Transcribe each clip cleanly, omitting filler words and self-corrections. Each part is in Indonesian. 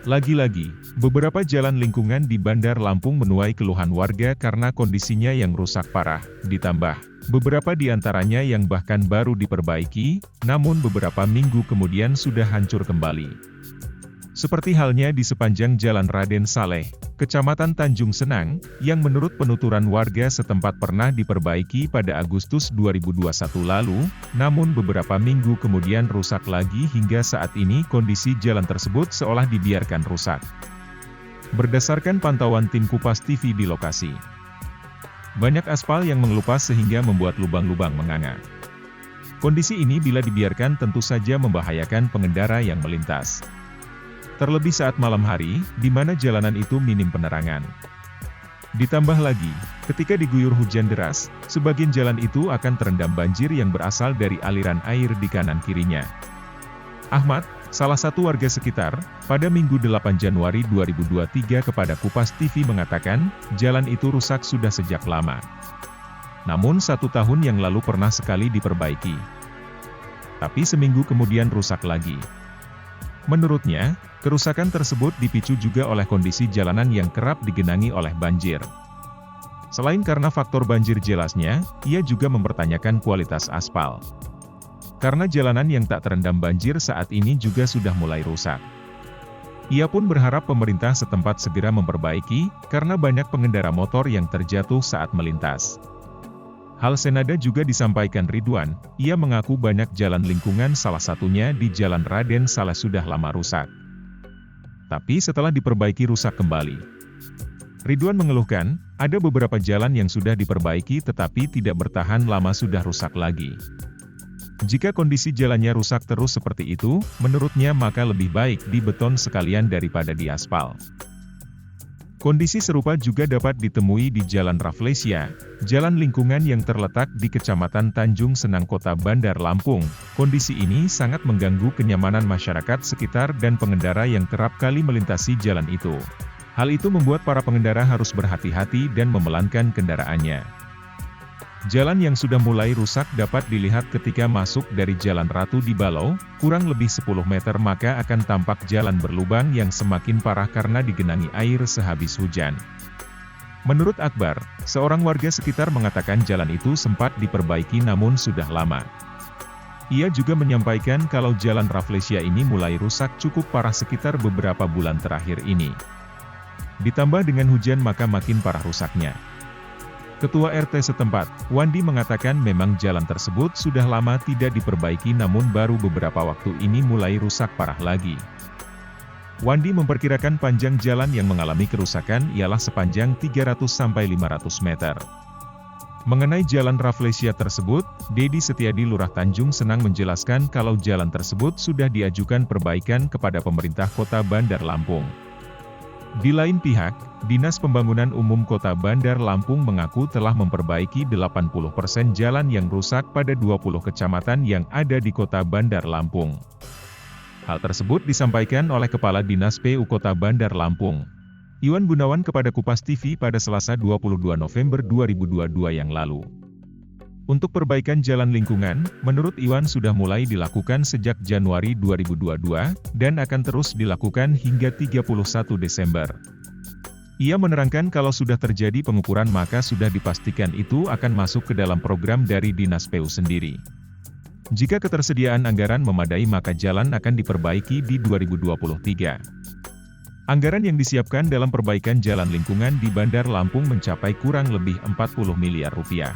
Lagi-lagi, beberapa jalan lingkungan di Bandar Lampung menuai keluhan warga karena kondisinya yang rusak parah, ditambah beberapa di antaranya yang bahkan baru diperbaiki, namun beberapa minggu kemudian sudah hancur kembali. Seperti halnya di sepanjang Jalan Raden Saleh, Kecamatan Tanjung Senang, yang menurut penuturan warga setempat pernah diperbaiki pada Agustus 2021 lalu, namun beberapa minggu kemudian rusak lagi hingga saat ini kondisi jalan tersebut seolah dibiarkan rusak. Berdasarkan pantauan tim Kupas TV di lokasi, banyak aspal yang mengelupas sehingga membuat lubang-lubang menganga. Kondisi ini bila dibiarkan tentu saja membahayakan pengendara yang melintas. Terlebih saat malam hari, di mana jalanan itu minim penerangan. Ditambah lagi, ketika diguyur hujan deras, sebagian jalan itu akan terendam banjir yang berasal dari aliran air di kanan kirinya. Ahmad, salah satu warga sekitar, pada Minggu 8 Januari 2023 kepada Kupas TV mengatakan, jalan itu rusak sudah sejak lama. Namun 1 tahun yang lalu pernah sekali diperbaiki. Tapi seminggu kemudian rusak lagi. Menurutnya, kerusakan tersebut dipicu juga oleh kondisi jalanan yang kerap digenangi oleh banjir. Selain karena faktor banjir jelasnya, ia juga mempertanyakan kualitas aspal. Karena jalanan yang tak terendam banjir saat ini juga sudah mulai rusak. Ia pun berharap pemerintah setempat segera memperbaiki, karena banyak pengendara motor yang terjatuh saat melintas. Hal senada juga disampaikan Ridwan, ia mengaku banyak jalan lingkungan salah satunya di Jalan Raden Saleh sudah lama rusak. Tapi setelah diperbaiki rusak kembali. Ridwan mengeluhkan, ada beberapa jalan yang sudah diperbaiki tetapi tidak bertahan lama sudah rusak lagi. Jika kondisi jalannya rusak terus seperti itu, menurutnya maka lebih baik dibeton sekalian daripada diaspal. Kondisi serupa juga dapat ditemui di Jalan Rafflesia, jalan lingkungan yang terletak di Kecamatan Tanjung Senang Kota Bandar Lampung. Kondisi ini sangat mengganggu kenyamanan masyarakat sekitar dan pengendara yang kerap kali melintasi jalan itu. Hal itu membuat para pengendara harus berhati-hati dan memelankan kendaraannya. Jalan yang sudah mulai rusak dapat dilihat ketika masuk dari Jalan Ratu di Balau, kurang lebih 10 meter maka akan tampak jalan berlubang yang semakin parah karena digenangi air sehabis hujan. Menurut Akbar, seorang warga sekitar mengatakan jalan itu sempat diperbaiki namun sudah lama. Ia juga menyampaikan kalau Jalan Rafflesia ini mulai rusak cukup parah sekitar beberapa bulan terakhir ini. Ditambah dengan hujan maka makin parah rusaknya. Ketua RT setempat, Wandi mengatakan memang jalan tersebut sudah lama tidak diperbaiki namun baru beberapa waktu ini mulai rusak parah lagi. Wandi memperkirakan panjang jalan yang mengalami kerusakan ialah sepanjang 300-500 meter. Mengenai Jalan Rafflesia tersebut, Dedi Setiadi Lurah Tanjung Senang menjelaskan kalau jalan tersebut sudah diajukan perbaikan kepada pemerintah Kota Bandar Lampung. Di lain pihak, Dinas Pembangunan Umum Kota Bandar Lampung mengaku telah memperbaiki 80% jalan yang rusak pada 20 kecamatan yang ada di Kota Bandar Lampung. Hal tersebut disampaikan oleh Kepala Dinas PU Kota Bandar Lampung, Iwan Gunawan kepada Kupas TV pada Selasa 22 November 2022 yang lalu. Untuk perbaikan jalan lingkungan, menurut Iwan sudah mulai dilakukan sejak Januari 2022, dan akan terus dilakukan hingga 31 Desember. Ia menerangkan kalau sudah terjadi pengukuran maka sudah dipastikan itu akan masuk ke dalam program dari Dinas PU sendiri. Jika ketersediaan anggaran memadai maka jalan akan diperbaiki di 2023. Anggaran yang disiapkan dalam perbaikan jalan lingkungan di Bandar Lampung mencapai kurang lebih 40 miliar rupiah.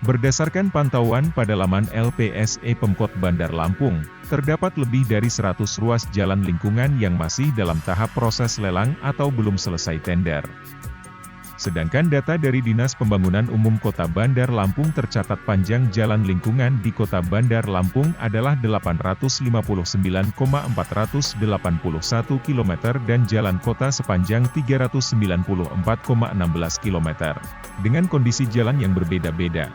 Berdasarkan pantauan pada laman LPSE Pemkot Bandar Lampung, terdapat lebih dari 100 ruas jalan lingkungan yang masih dalam tahap proses lelang atau belum selesai tender. Sedangkan data dari Dinas Pembangunan Umum Kota Bandar Lampung tercatat panjang jalan lingkungan di Kota Bandar Lampung adalah 859,481 km dan jalan kota sepanjang 394,16 km, dengan kondisi jalan yang berbeda-beda.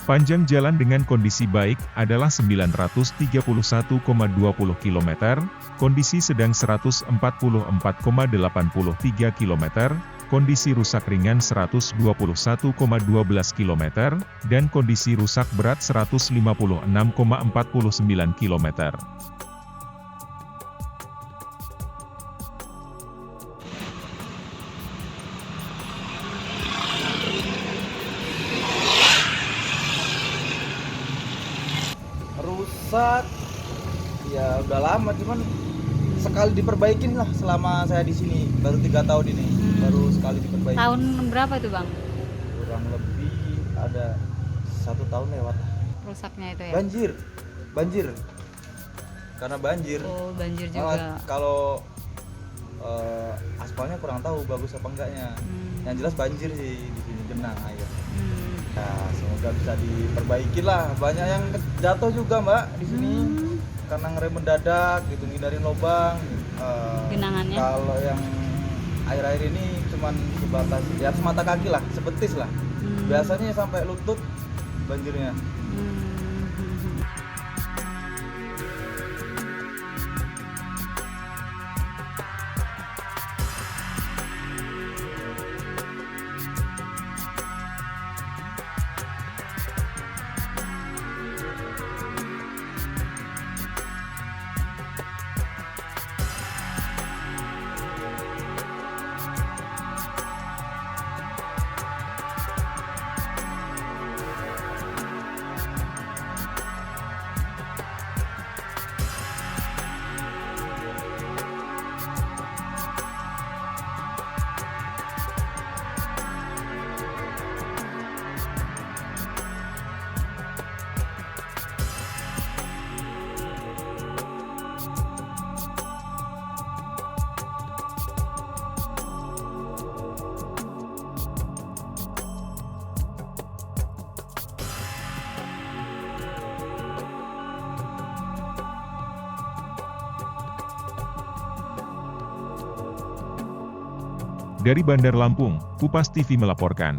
Panjang jalan dengan kondisi baik adalah 931,20 km, kondisi sedang 144,83 km, kondisi rusak ringan 121,12 km, dan kondisi rusak berat 156,49 km. rusak ya udah lama, cuman sekali diperbaikin lah selama saya di sini, baru 3 tahun ini baru sekali diperbaiki. Tahun berapa itu Bang? Kurang lebih ada 1 tahun lewat lah. Rusaknya itu ya? Banjir karena banjir. Oh, banjir juga. Kalau aspalnya kurang tahu bagus apa enggaknya. Yang jelas banjir sih di sini, genang air. Ya, semoga bisa diperbaiki lah. Banyak yang jatuh juga Mbak di sini karena ngerem mendadak gitu, ngindarin lubang. Genangannya? Kalau yang air-air ini cuman sebatas ya semata kaki lah, sebetis lah. Biasanya sampai lutut banjirnya. Dari Bandar Lampung, Kupas TV melaporkan.